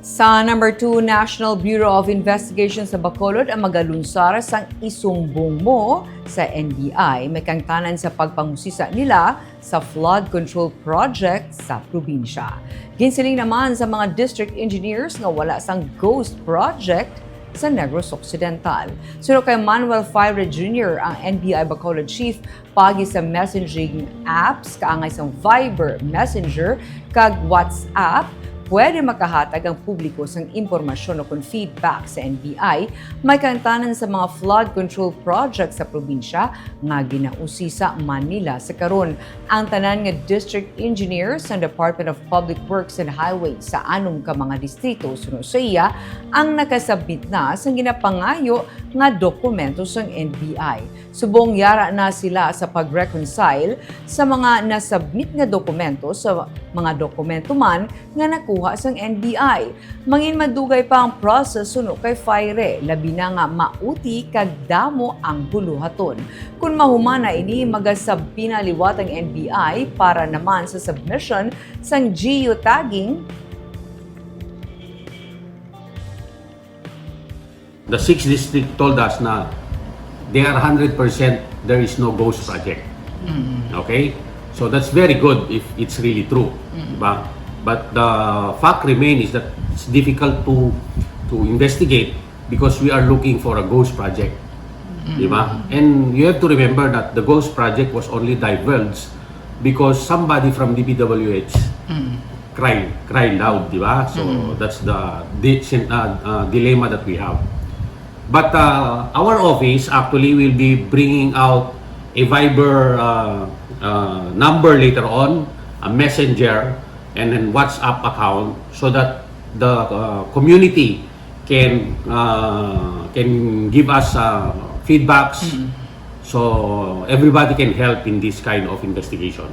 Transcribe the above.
Sa number 2 National Bureau of Investigation sa Bacolod ang magalunsar sang Isumbong mo sa NBI. May kangtanan sa pagpangusisa nila sa flood control project sa probinsya. Ginsiling naman sa mga district engineers nga wala sang ghost project sa Negros Occidental. Sunod kay Manuel Fire Jr., ang NBI Bacolod Chief, pagi sa messaging apps, kaangay sa Viber Messenger, kag WhatsApp, pwede makahatag ang publiko sang impormasyon o kung feedback sa NBI, may kantanan sa mga flood control project sa probinsya nga ginausisa Manila sa karon. Ang tanan nga district engineers ng Department of Public Works and Highways sa anong ka mga distrito sunod sa iya ang nakasabit na sa ginapangayo nga dokumento sang NBI. Subong yara na sila sa pag-reconcile sa mga nasubmit nga dokumento sa mga dokumento man nga nakuha sang NBI. Mangin madugay pa ang process suno kay Fire, labi na nga mauti kag damo ang buluhaton. Kung mahumana ini magasab pinaliwat ang NBI para naman sa submission sang geotagging. The 6th district told us na they are 100% there is no ghost project. Okay? So that's very good if it's really true. Diba? But the fact remains is that it's difficult to investigate because we are looking for a ghost project. Diba? And you have to remember that the ghost project was only divulged because somebody from DPWH cried loud. Diba? So that's the dilemma that we have. But our office actually will be bringing out a Viber number later on, a messenger, and then WhatsApp account so that the community can give us feedbacks so everybody can help in this kind of investigation.